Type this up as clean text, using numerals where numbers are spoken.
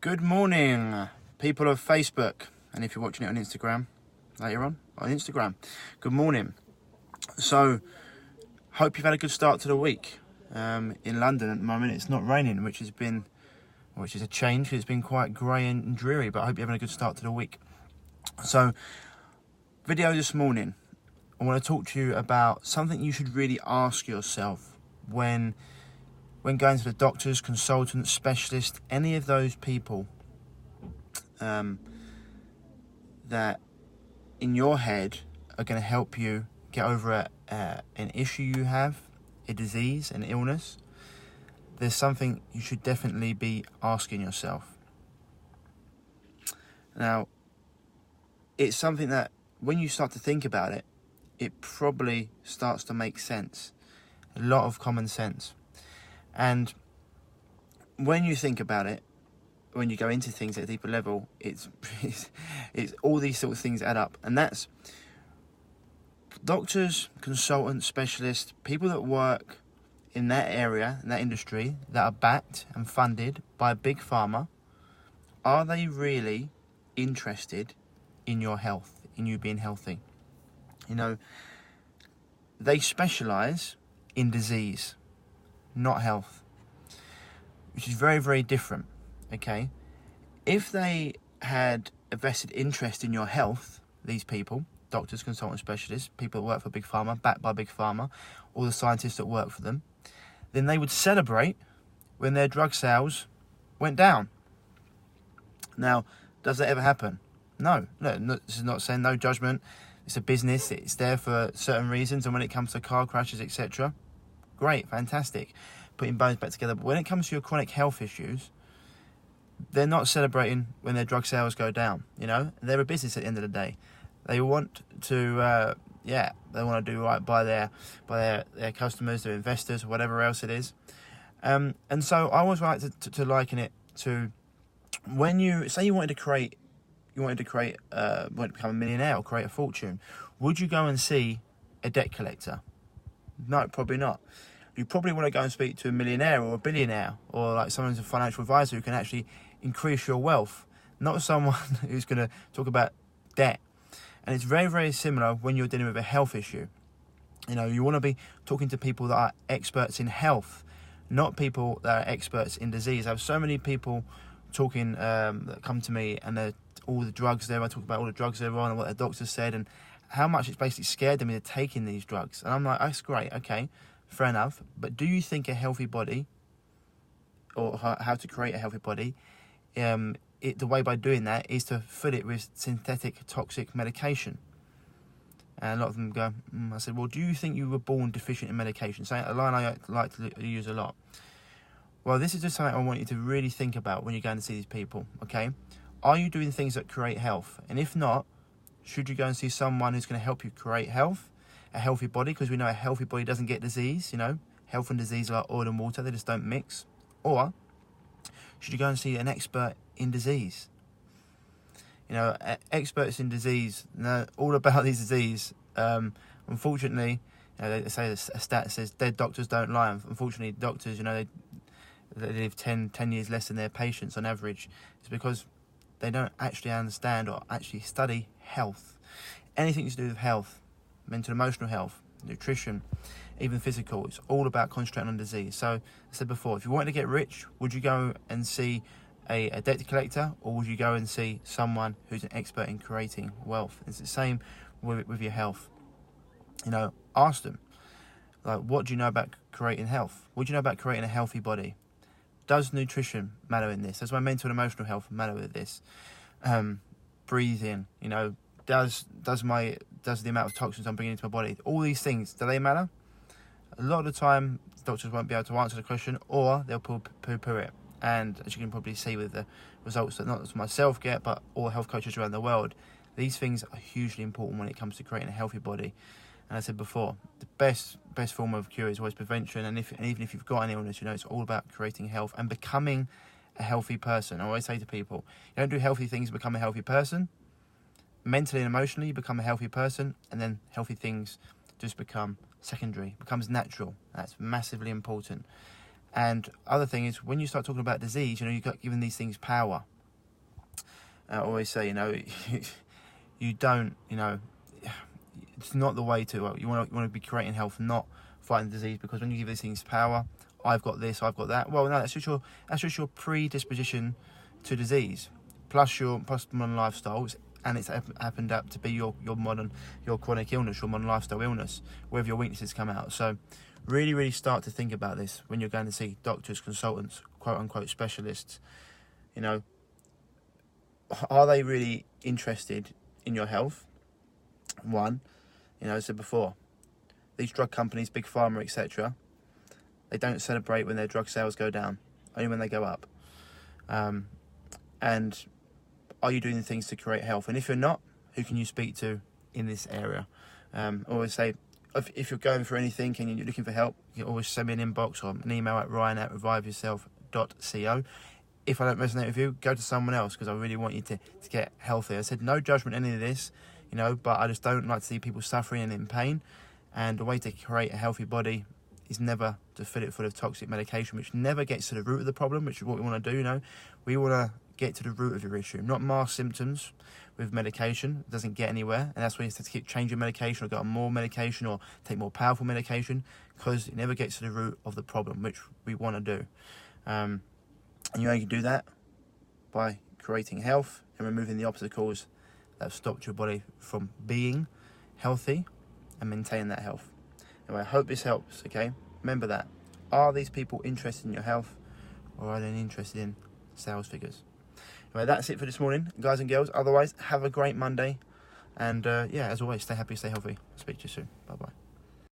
Good morning, people of Facebook, and if you're watching it on Instagram later on Instagram, good morning. So, hope you've had a good start to the week. In London at the moment, it's not raining, which is a change. 'Cause it's been quite grey and dreary, but I hope you're having a good start to the week. So, video this morning, I want to talk to you about something you should really ask yourself when going to the doctors, consultants, specialists, any of those people that in your head are going to help you get over an issue you have, a disease, an illness. There's something you should definitely be asking yourself. Now, it's something that when you start to think about it, it probably starts to make sense. A lot of common sense. And when you think about it, when you go into things at a deeper level, it's all these sort of things add up. And that's doctors, consultants, specialists, people that work in that area, in that industry, that are backed and funded by big pharma. Are they really interested in your health, in you being healthy? You know, they specialise in disease, not health, which is very, very different, okay? If they had a vested interest in your health, these people, doctors, consultants, specialists, people that work for big pharma, backed by big pharma, all the scientists that work for them, then they would celebrate when their drug sales went down. Now, does that ever happen? No, this is not saying no judgment. It's a business, it's there for certain reasons, and when it comes to car crashes, etc., great, fantastic, putting bones back together. But when it comes to your chronic health issues, they're not celebrating when their drug sales go down. You know, they're a business at the end of the day. They want to, they want to do right by their customers, their investors, whatever else it is. And so I always like to liken it to when you say you wanted to become a millionaire or create a fortune. Would you go and see a debt collector? No, probably not. You probably want to go and speak to a millionaire or a billionaire, or like someone who's a financial advisor who can actually increase your wealth, not someone who's going to talk about debt. And it's very, very similar when you're dealing with a health issue. You know, you want to be talking to people that are experts in health, not people that are experts in disease. I have so many people talking that come to me, and all the drugs I talk about all the drugs they're on and what their doctor said and how much it's basically scared them into taking these drugs. And I'm like, that's great, okay, fair enough. But do you think a healthy body, or how to create a healthy body, the way by doing that is to fill it with synthetic toxic medication? And a lot of them go, I said, well, do you think you were born deficient in medication? So a line I like to use a lot. Well, this is just something I want you to really think about when you're going to see these people, okay? Are you doing things that create health? And if not, should you go and see someone who's going to help you create health, a healthy body? Because we know a healthy body doesn't get disease, you know. Health and disease are like oil and water, they just don't mix. Or should you go and see an expert in disease? You know, experts in disease know all about this disease. Unfortunately, you know, they say a stat says dead doctors don't lie. Unfortunately, doctors, you know, they live 10 years less than their patients on average. It's because they don't actually understand or actually study health. Anything to do with health, mental, emotional health, nutrition, even physical, it's all about concentrating on disease. So, I said before, if you wanted to get rich, would you go and see a debt collector, or would you go and see someone who's an expert in creating wealth? It's the same with your health. You know, ask them, like, what do you know about creating health? What do you know about creating a healthy body? Does nutrition matter in this? Does my mental and emotional health matter with this? Breathing, you know, does the amount of toxins I'm bringing into my body, all these things, do they matter? A lot of the time, doctors won't be able to answer the question, or they'll poo-poo it. And as you can probably see with the results that not just myself get, but all health coaches around the world, these things are hugely important when it comes to creating a healthy body. And I said before, the best form of cure is always prevention. And even if you've got an illness, you know, it's all about creating health and becoming a healthy person. I always say to people, you don't do healthy things to become a healthy person. Mentally and emotionally, you become a healthy person, and then healthy things just become secondary, becomes natural. That's massively important. And other thing is, when you start talking about disease, you know, you've got given these things power. I always say, you know, you don't, you know, it's not the way to. You want to be creating health, not fighting disease. Because when you give these things power, I've got this, I've got that. Well, no, that's just your predisposition to disease, plus modern lifestyles, and it's happened up to be your chronic illness, your modern lifestyle illness, wherever your weaknesses come out. So, really start to think about this when you're going to see doctors, consultants, quote unquote specialists. You know, are they really interested in your health? One, you know, as I said before, these drug companies, big pharma, etc., they don't celebrate when their drug sales go down, only when they go up. And are you doing the things to create health? And if you're not, who can you speak to in this area? I always say, if you're going for anything and you're looking for help, you can always send me an inbox or an email at ryan@reviveyourself.co. If I don't resonate with you, go to someone else, because I really want you to get healthy. I said no judgment in any of this, you know, but I just don't like to see people suffering and in pain. And the way to create a healthy body is never to fill it full of toxic medication, which never gets to the root of the problem, which is what we want to do, you know. We want to get to the root of your issue, not mask symptoms with medication. It doesn't get anywhere, and that's why you have to keep changing medication or go on more medication or take more powerful medication, because it never gets to the root of the problem, which we want to do. And you only can do that by creating health and removing the obstacles that have stopped your body from being healthy and maintain that health. Anyway, I hope this helps, okay? Remember that. Are these people interested in your health, or are they interested in sales figures? Anyway, that's it for this morning, guys and girls. Otherwise, have a great Monday. And yeah, as always, stay happy, stay healthy. Speak to you soon. Bye-bye.